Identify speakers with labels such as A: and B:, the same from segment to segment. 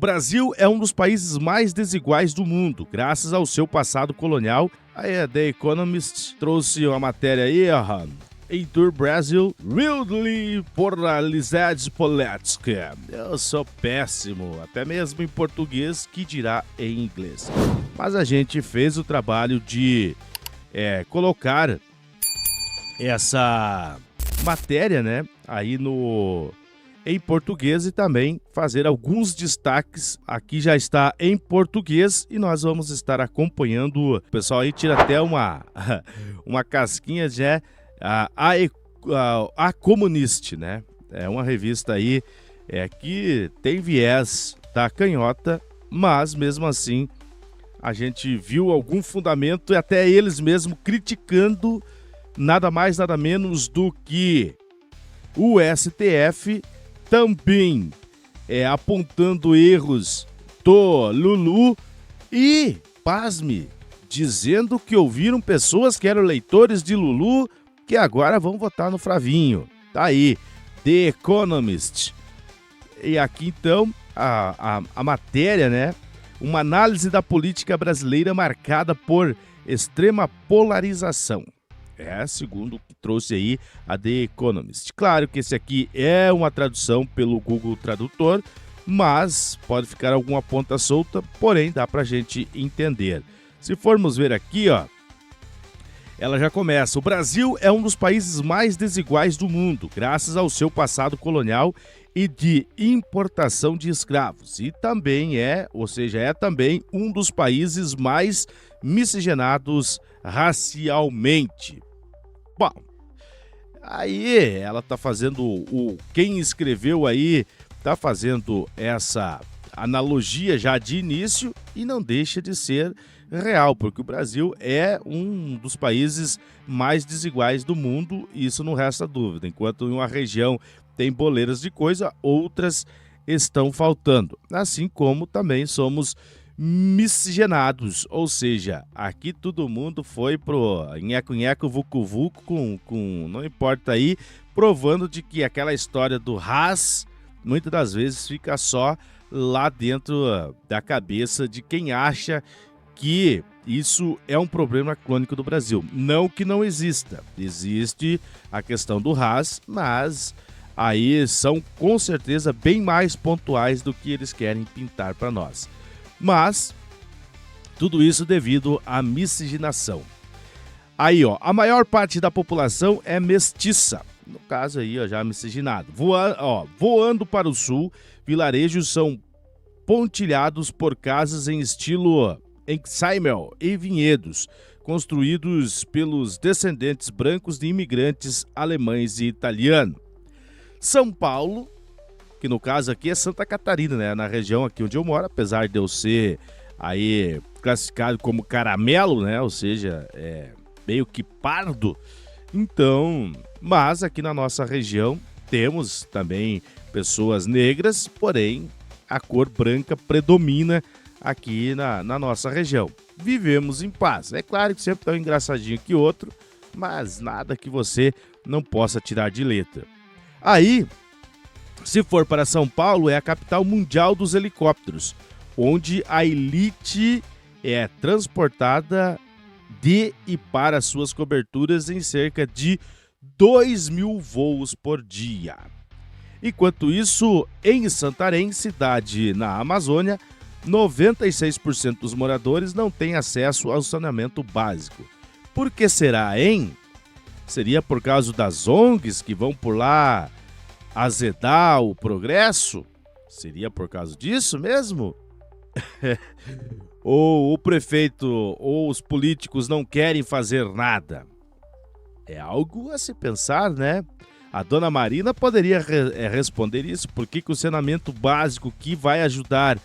A: O Brasil é um dos países mais desiguais do mundo, graças ao seu passado colonial. Aí a The Economist trouxe uma matéria aí, Heitor Brasil, Wildly Polarized Política. Eu sou péssimo, até mesmo em português, que dirá em inglês. Mas a gente fez o trabalho de colocar essa matéria, né, aí em português e também fazer alguns destaques. Aqui já está em português e nós vamos estar acompanhando. O pessoal aí tira até uma casquinha de a Comunist, né? É uma revista aí que tem viés da canhota, mas mesmo assim a gente viu algum fundamento e até eles mesmos criticando nada mais, nada menos do que o STF também apontando erros do Lulu e, pasme, dizendo que ouviram pessoas que eram leitores de Lulu que agora vão votar no Flavinho. Tá aí, The Economist. E aqui então a matéria, né? Uma análise da política brasileira marcada por extrema polarização. Segundo o que trouxe aí a The Economist. Claro que esse aqui é uma tradução pelo Google Tradutor, mas pode ficar alguma ponta solta, porém dá pra gente entender. Se formos ver aqui, ela já começa. O Brasil é um dos países mais desiguais do mundo, graças ao seu passado colonial e de importação de escravos. E também é também um dos países mais miscigenados racialmente. Bom, aí ela tá fazendo, quem escreveu aí tá fazendo essa analogia já de início e não deixa de ser real, porque o Brasil é um dos países mais desiguais do mundo, isso não resta dúvida. Enquanto em uma região tem boleiras de coisa, outras estão faltando. Assim como também somos miscigenados, ou seja, aqui todo mundo foi pro nheco-nheco, vucu-vucu, com não importa aí, provando de que aquela história do Haas, muitas das vezes fica só lá dentro da cabeça de quem acha que isso é um problema crônico do Brasil. Não que não exista, existe a questão do Haas, mas aí são com certeza bem mais pontuais do que eles querem pintar para nós. Mas tudo isso devido à miscigenação. Aí, a maior parte da população é mestiça. No caso aí, já miscigenado. Voando para o sul, vilarejos são pontilhados por casas em estilo Enxaimel e vinhedos, construídos pelos descendentes brancos de imigrantes alemães e italianos. São Paulo, que no caso aqui é Santa Catarina, né? Na região aqui onde eu moro, apesar de eu ser aí classificado como caramelo, né? Ou seja, meio que pardo. Então, mas aqui na nossa região temos também pessoas negras, porém a cor branca predomina aqui na nossa região. Vivemos em paz. É claro que sempre tem um engraçadinho que outro, mas nada que você não possa tirar de letra. Aí, se for para São Paulo, é a capital mundial dos helicópteros, onde a elite é transportada de e para suas coberturas em cerca de 2.000 voos por dia. Enquanto isso, em Santarém, cidade na Amazônia, 96% dos moradores não têm acesso ao saneamento básico. Por que será, hein? Seria por causa das ONGs que vão por lá azedar o progresso? Seria por causa disso mesmo? Ou o prefeito ou os políticos não querem fazer nada? É algo a se pensar, né? A dona Marina poderia responder isso. Por que o saneamento básico que vai ajudar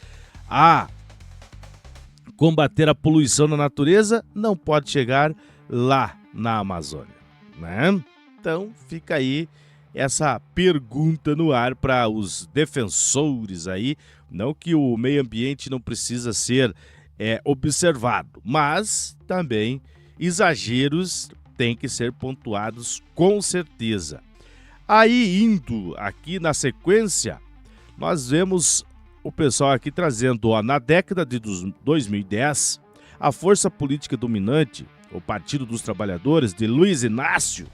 A: a combater a poluição na natureza não pode chegar lá na Amazônia, né? Então fica aí essa pergunta no ar para os defensores aí. Não que o meio ambiente não precisa ser observado, mas também exageros têm que ser pontuados com certeza. Aí, indo aqui na sequência, nós vemos o pessoal aqui trazendo, ó, na década de 2010, a força política dominante, o Partido dos Trabalhadores, de Luiz Inácio,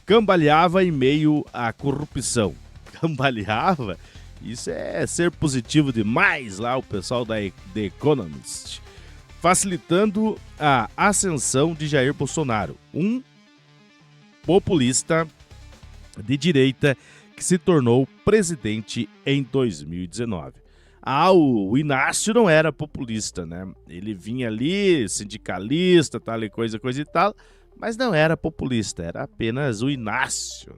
A: cambaleava em meio à corrupção. Cambaleava? Isso é ser positivo demais lá, o pessoal da The Economist. Facilitando a ascensão de Jair Bolsonaro, um populista de direita que se tornou presidente em 2019. O Inácio não era populista, né? Ele vinha ali, sindicalista, tal e coisa e tal, mas não era populista, era apenas o Inácio.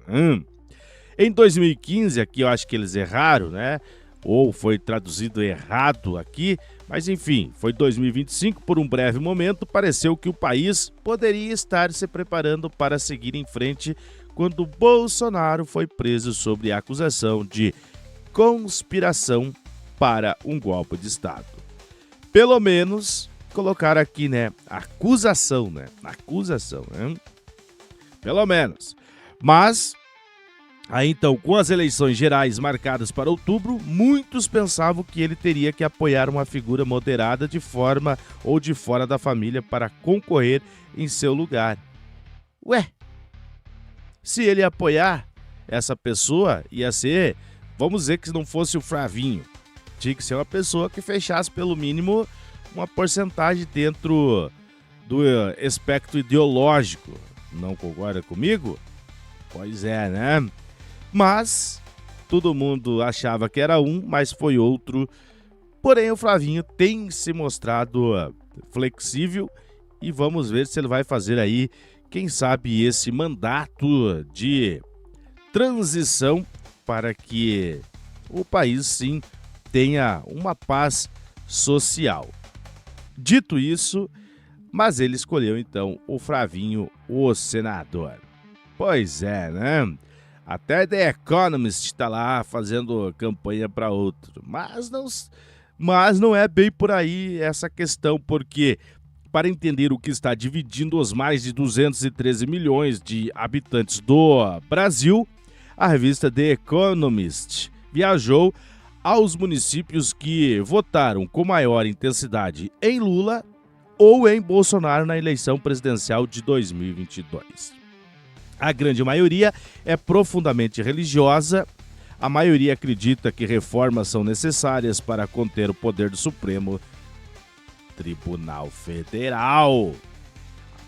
A: Em 2015, aqui eu acho que eles erraram, né? Ou foi traduzido errado aqui, mas enfim, foi 2025, por um breve momento, pareceu que o país poderia estar se preparando para seguir em frente quando Bolsonaro foi preso sob a acusação de conspiração para um golpe de Estado. Pelo menos colocar aqui, né, acusação, né? Acusação, né? Pelo menos. Mas aí então, com as eleições gerais marcadas para outubro, muitos pensavam que ele teria que apoiar uma figura moderada de forma ou de fora da família para concorrer em seu lugar. Ué, se ele apoiar essa pessoa, ia ser, vamos dizer que não fosse o Flavinho, tinha que ser uma pessoa que fechasse pelo mínimo uma porcentagem dentro do espectro ideológico. Não concorda comigo? Pois é, né? Mas todo mundo achava que era um, mas foi outro. Porém, o Flavinho tem se mostrado flexível e vamos ver se ele vai fazer aí, quem sabe, esse mandato de transição para que o país, sim, tenha uma paz social. Dito isso, mas ele escolheu então o Flavinho, o senador. Pois é, né? Até The Economist está lá fazendo campanha para outro. Mas não é bem por aí essa questão, porque para entender o que está dividindo os mais de 213 milhões de habitantes do Brasil, a revista The Economist viajou aos municípios que votaram com maior intensidade em Lula ou em Bolsonaro na eleição presidencial de 2022. A grande maioria é profundamente religiosa. A maioria acredita que reformas são necessárias para conter o poder do Supremo Tribunal Federal.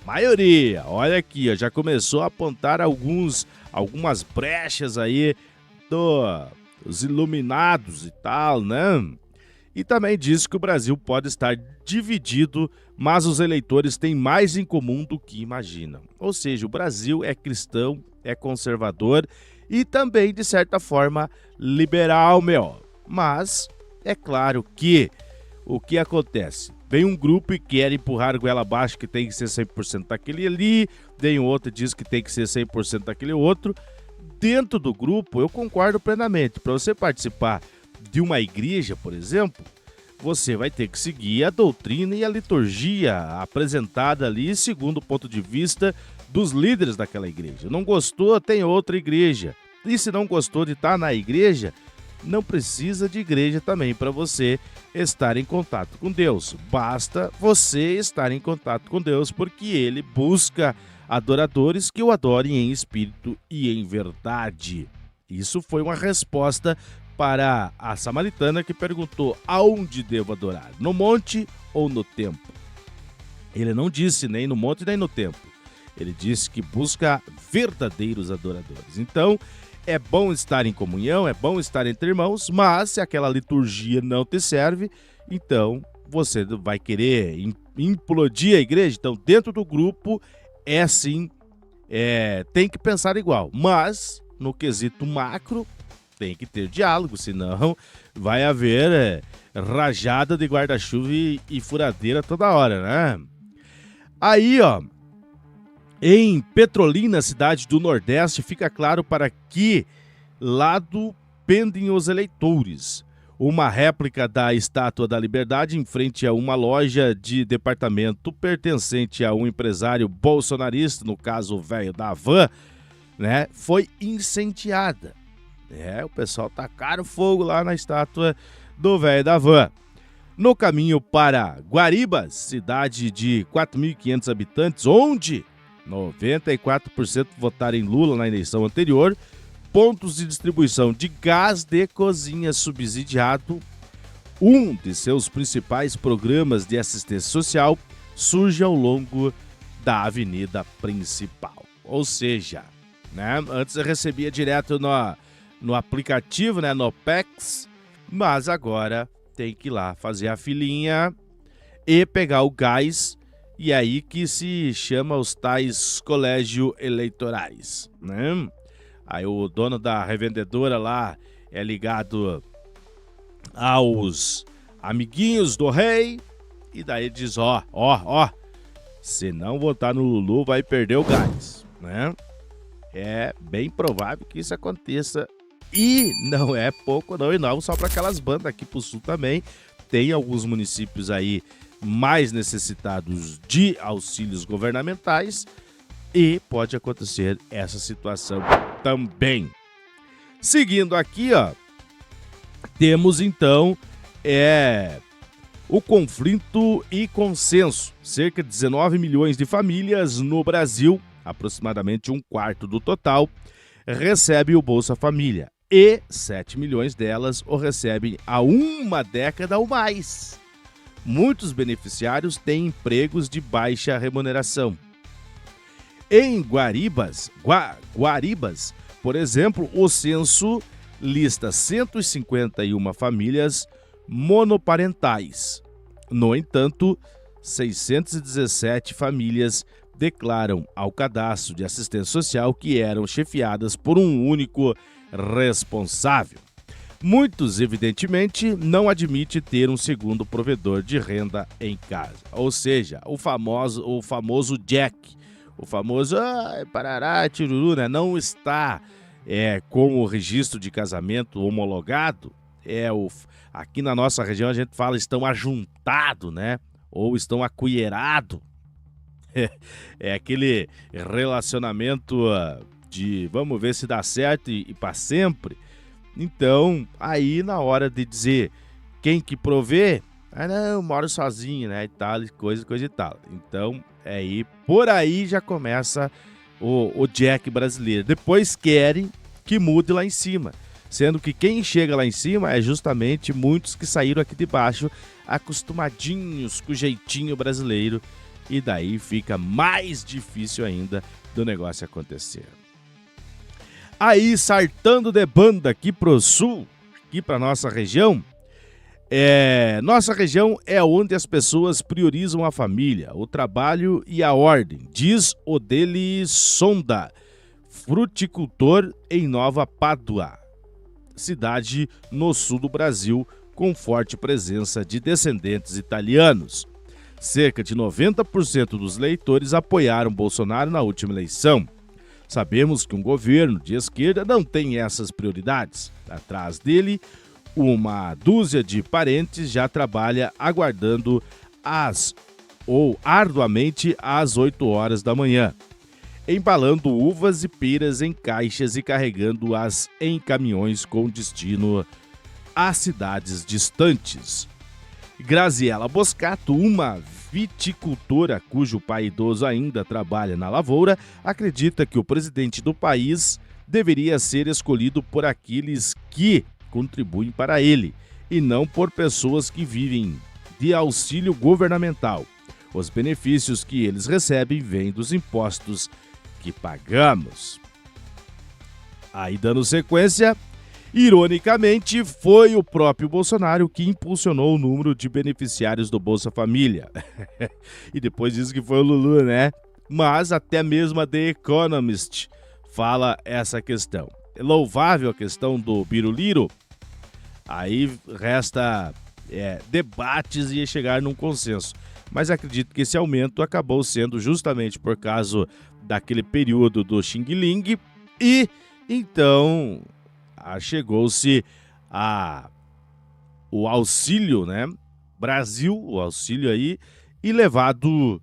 A: A maioria, olha aqui, já começou a apontar algumas brechas aí dos iluminados e tal, né? E também diz que o Brasil pode estar dividido, mas os eleitores têm mais em comum do que imaginam. Ou seja, o Brasil é cristão, é conservador e também, de certa forma, liberal, meu. Mas é claro que o que acontece? Vem um grupo e quer empurrar a goela abaixo que tem que ser 100% daquele ali, vem outro e diz que tem que ser 100% daquele outro. Dentro do grupo, eu concordo plenamente. Para você participar de uma igreja, por exemplo, você vai ter que seguir a doutrina e a liturgia apresentada ali segundo o ponto de vista dos líderes daquela igreja. Não gostou, tem outra igreja. E se não gostou de estar na igreja, não precisa de igreja também para você estar em contato com Deus. Basta você estar em contato com Deus, porque Ele busca adoradores que o adorem em espírito e em verdade. Isso foi uma resposta para a samaritana que perguntou: aonde devo adorar? No monte ou no templo? Ele não disse nem no monte nem no templo. Ele disse que busca verdadeiros adoradores. Então, é bom estar em comunhão, é bom estar entre irmãos, mas se aquela liturgia não te serve, então você vai querer implodir a igreja. Então, dentro do grupo, tem que pensar igual. Mas, no quesito macro, tem que ter diálogo, senão vai haver rajada de guarda-chuva e furadeira toda hora, né? Aí, ó, em Petrolina, cidade do Nordeste, fica claro para que lado pendem os eleitores. Uma réplica da Estátua da Liberdade em frente a uma loja de departamento pertencente a um empresário bolsonarista, no caso o velho da van, né, foi incendiada. O pessoal tacaram fogo lá na estátua do velho da van. No caminho para Guaribas, cidade de 4.500 habitantes, onde 94% votaram em Lula na eleição anterior, pontos de distribuição de gás de cozinha subsidiado, um de seus principais programas de assistência social, surge ao longo da avenida principal. Ou seja, né, antes eu recebia direto no aplicativo, né, no PEX, mas agora tem que ir lá fazer a filinha e pegar o gás, e aí que se chama os tais colégios eleitorais, né? Aí o dono da revendedora lá é ligado aos amiguinhos do rei, e daí diz, ó, se não votar no Lulu vai perder o gás, né? É bem provável que isso aconteça. E não é pouco não, e não só para aquelas bandas aqui pro sul também. Tem alguns municípios aí mais necessitados de auxílios governamentais e pode acontecer essa situação também. Seguindo aqui, ó, temos então o conflito e consenso. Cerca de 19 milhões de famílias no Brasil, aproximadamente um quarto do total, recebe o Bolsa Família. E 7 milhões delas o recebem há uma década ou mais. Muitos beneficiários têm empregos de baixa remuneração. Em Guaribas, por exemplo, o censo lista 151 famílias monoparentais. No entanto, 617 famílias declaram ao cadastro de assistência social que eram chefiadas por um único responsável. Muitos, evidentemente, não admitem ter um segundo provedor de renda em casa. Ou seja, o famoso Jack, o famoso parará, tiruru, né? Não está com o registro de casamento homologado. Aqui na nossa região a gente fala estão ajuntados, né? Ou estão acolherados. É aquele relacionamento de vamos ver se dá certo e para sempre. Então, aí na hora de dizer quem que provê, não, eu moro sozinho, né, e tal, coisa e tal. Então, por aí já começa o Jack brasileiro. Depois querem que mude lá em cima, sendo que quem chega lá em cima é justamente muitos que saíram aqui de baixo, acostumadinhos com o jeitinho brasileiro, e daí fica mais difícil ainda do negócio acontecer. Aí, sartando de banda aqui pro sul, aqui pra nossa região, nossa região é onde as pessoas priorizam a família, o trabalho e a ordem, diz Odeli Sonda, fruticultor em Nova Pádua, cidade no sul do Brasil, com forte presença de descendentes italianos. Cerca de 90% dos eleitores apoiaram Bolsonaro na última eleição. Sabemos que um governo de esquerda não tem essas prioridades. Atrás dele, uma dúzia de parentes já trabalha aguardando arduamente às 8 horas da manhã, embalando uvas e peras em caixas e carregando-as em caminhões com destino a cidades distantes. Graziela Boscato, uma viticultora cujo pai idoso ainda trabalha na lavoura, acredita que o presidente do país deveria ser escolhido por aqueles que contribuem para ele e não por pessoas que vivem de auxílio governamental. Os benefícios que eles recebem vêm dos impostos que pagamos. Aí, dando sequência, ironicamente, foi o próprio Bolsonaro que impulsionou o número de beneficiários do Bolsa Família. E depois diz que foi o Lulu, né? Mas até mesmo a The Economist fala essa questão. É louvável a questão do Biruliro. Aí resta debates e chegar num consenso. Mas acredito que esse aumento acabou sendo justamente por causa daquele período do Xing Ling. E então chegou-se o auxílio, né? Brasil, o auxílio aí, e levado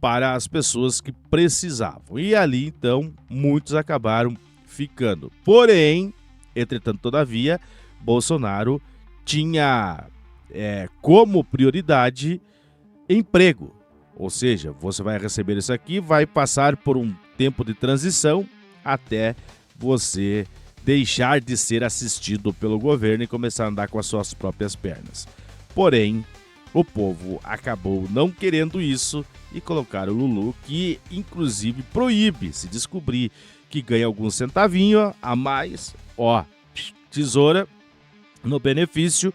A: para as pessoas que precisavam. E ali, então, muitos acabaram ficando. Porém, entretanto, todavia, Bolsonaro tinha como prioridade emprego. Ou seja, você vai receber isso aqui, vai passar por um tempo de transição até você deixar de ser assistido pelo governo e começar a andar com as suas próprias pernas. Porém, o povo acabou não querendo isso e colocaram o Lulu, que inclusive proíbe, se descobrir que ganha algum centavinho a mais, tesoura no benefício,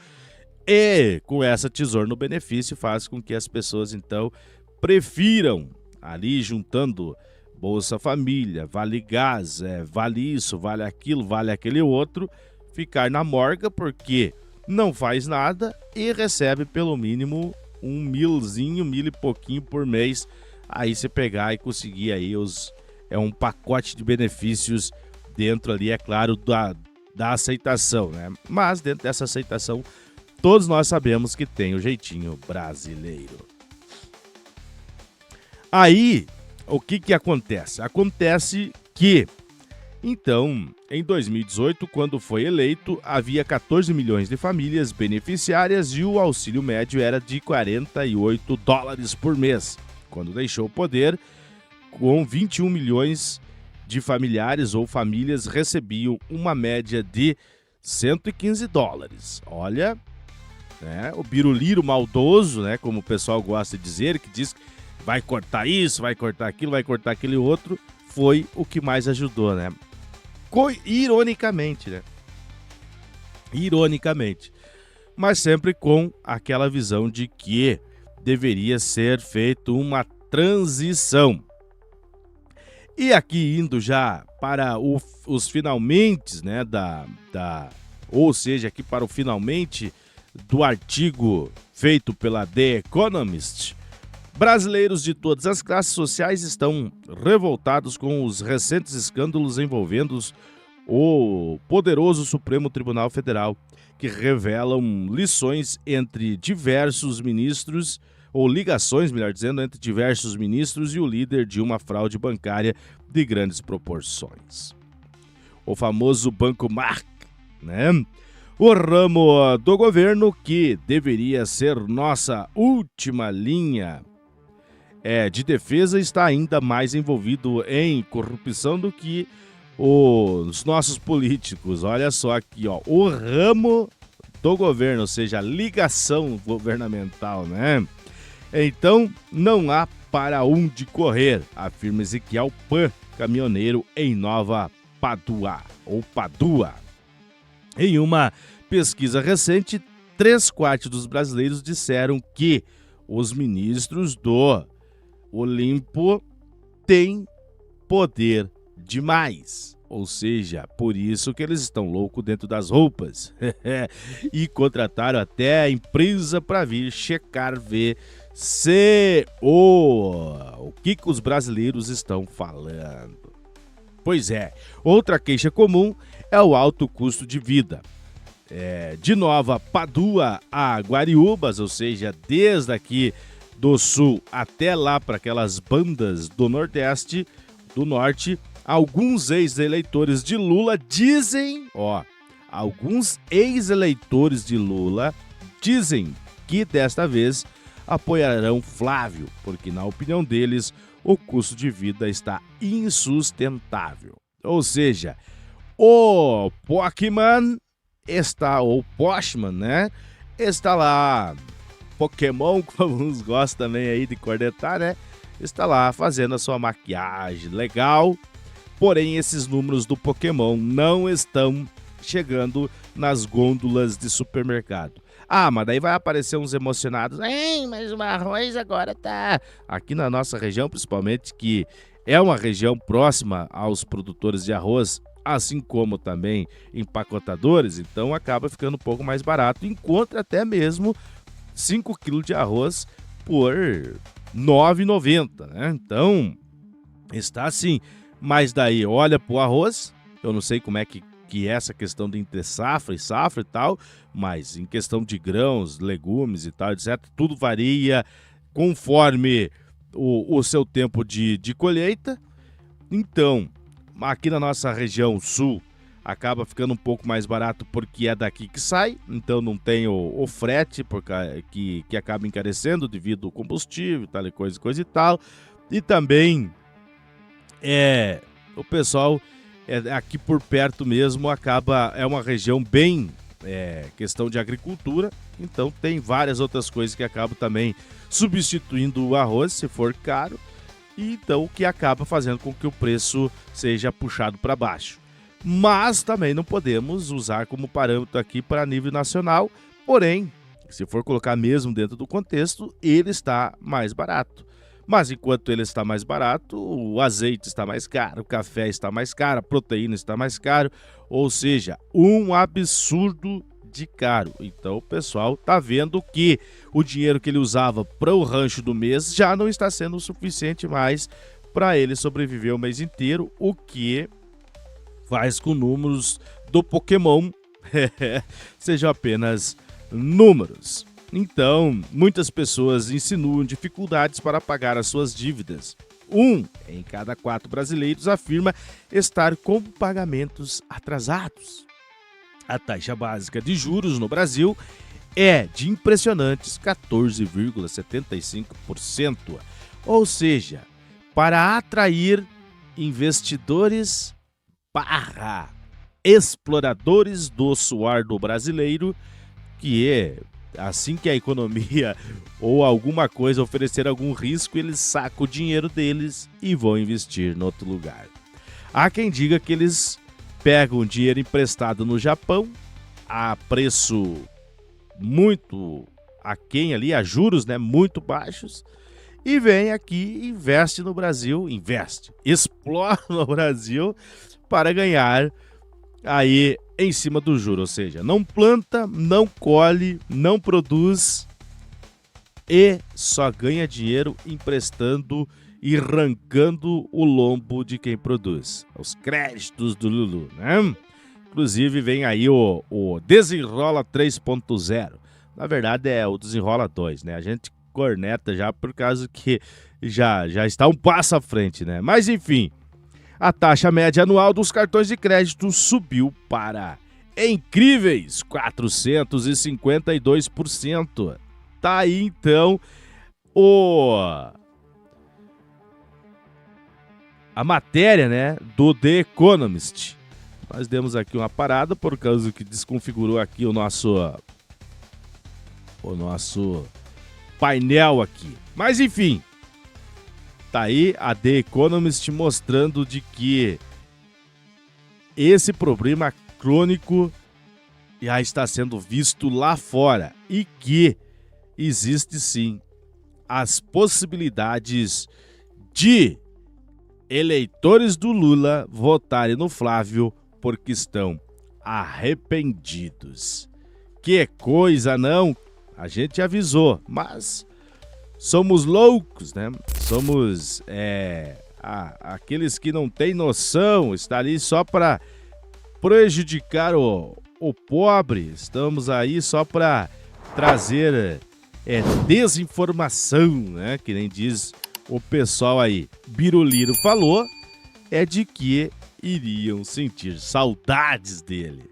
A: e com essa tesoura no benefício faz com que as pessoas então prefiram ali juntando Bolsa Família, Vale Gás, vale isso, vale aquilo, vale aquele outro, ficar na morga porque não faz nada e recebe pelo mínimo mil e pouquinho por mês. Aí você pegar e conseguir aí um pacote de benefícios dentro ali, é claro, da aceitação, né? Mas dentro dessa aceitação, todos nós sabemos que tem o jeitinho brasileiro. Aí, o que acontece? Acontece que, então, em 2018, quando foi eleito, havia 14 milhões de famílias beneficiárias e o auxílio médio era de $48 por mês. Quando deixou o poder, com 21 milhões de familiares ou famílias recebiam uma média de $115. Olha, né, o biruliro maldoso, né, como o pessoal gosta de dizer, que diz que vai cortar isso, vai cortar aquilo, vai cortar aquele outro, foi o que mais ajudou, né? Ironicamente, né? Ironicamente. Mas sempre com aquela visão de que deveria ser feita uma transição. E aqui indo já para os finalmente, né, ou seja, aqui para o finalmente do artigo feito pela The Economist, brasileiros de todas as classes sociais estão revoltados com os recentes escândalos envolvendo o poderoso Supremo Tribunal Federal, que revelam lições entre diversos ministros, ou ligações, melhor dizendo, entre diversos ministros e o líder de uma fraude bancária de grandes proporções. O famoso Banco Mark, né? O ramo do governo que deveria ser nossa última linha de defesa está ainda mais envolvido em corrupção do que os nossos políticos. Olha só aqui, o ramo do governo, ou seja, a ligação governamental, né? Então, não há para onde correr, afirma Ezequiel Pan, caminhoneiro em Nova Padua, ou Padua. Em uma pesquisa recente, 3/4 dos brasileiros disseram que os ministros do Olimpo têm poder demais. Ou seja, por isso que eles estão loucos dentro das roupas. E contrataram até a empresa para vir checar, ver se o que os brasileiros estão falando. Pois é, outra queixa comum é o alto custo de vida. De Nova Padua a Guariúbas, ou seja, desde aqui do sul até lá para aquelas bandas do Nordeste, do Norte, alguns ex-eleitores de Lula dizem, alguns ex-eleitores de Lula dizem que desta vez apoiarão Flávio, porque na opinião deles o custo de vida está insustentável. Ou seja, o Pokémon né? Está lá, Pokémon, como uns gostam também aí de cornetar, né? Está lá fazendo a sua maquiagem legal, porém esses números do Pokémon não estão chegando nas gôndolas de supermercado. Mas daí vai aparecer uns emocionados. Mas o arroz agora tá... Aqui na nossa região, principalmente, que é uma região próxima aos produtores de arroz, assim como também empacotadores, então acaba ficando um pouco mais barato. Encontra até mesmo 5 kg de arroz por R$ 9,90, né? Então, está assim. Mas daí, olha pro arroz, eu não sei como é que é essa questão de entre safra e tal, mas em questão de grãos, legumes e tal, etc., tudo varia conforme o seu tempo de colheita. Então, aqui na nossa região sul, acaba ficando um pouco mais barato porque é daqui que sai, então não tem o frete que acaba encarecendo devido ao combustível, tal e coisa e tal. E também o pessoal aqui por perto mesmo é uma região bem questão de agricultura, então tem várias outras coisas que acabam também substituindo o arroz se for caro, e então o que acaba fazendo com que o preço seja puxado para baixo. Mas também não podemos usar como parâmetro aqui para nível nacional, porém, se for colocar mesmo dentro do contexto, ele está mais barato. Mas enquanto ele está mais barato, o azeite está mais caro, o café está mais caro, a proteína está mais caro, ou seja, um absurdo de caro. Então o pessoal está vendo que o dinheiro que ele usava para o rancho do mês já não está sendo o suficiente mais para ele sobreviver o mês inteiro, o que faz com números do Pokémon sejam apenas números. Então, muitas pessoas insinuam dificuldades para pagar as suas dívidas. 1 em cada 4 brasileiros afirma estar com pagamentos atrasados. A taxa básica de juros no Brasil é de impressionantes 14,75%. Ou seja, para atrair investidores exploradores do suor do brasileiro, que é assim que a economia ou alguma coisa oferecer algum risco, eles sacam o dinheiro deles e vão investir em outro lugar. Há quem diga que eles pegam dinheiro emprestado no Japão a preço muito aquém ali, a juros, né, muito baixos, e vem aqui, investe no Brasil, explora no Brasil para ganhar aí em cima do juro, ou seja, não planta, não colhe, não produz e só ganha dinheiro emprestando e arrancando o lombo de quem produz. Os créditos do Lulu, né? Inclusive vem aí o Desenrola 3.0. Na verdade é o Desenrola 2, né? A gente corneta já por causa que já está um passo à frente, né? Mas enfim, a taxa média anual dos cartões de crédito subiu para incríveis 452%. Tá aí então a matéria, né, do The Economist. Nós demos aqui uma parada por causa que desconfigurou aqui o nosso painel aqui. Mas enfim, tá aí a The Economist mostrando de que esse problema crônico já está sendo visto lá fora e que existe sim as possibilidades de eleitores do Lula votarem no Flávio porque estão arrependidos. Que coisa, não? A gente avisou, mas somos loucos, né? Somos aqueles que não têm noção, está ali só para prejudicar o pobre. Estamos aí só para trazer desinformação, né? Que nem diz o pessoal aí. Biruliro falou de que iriam sentir saudades dele.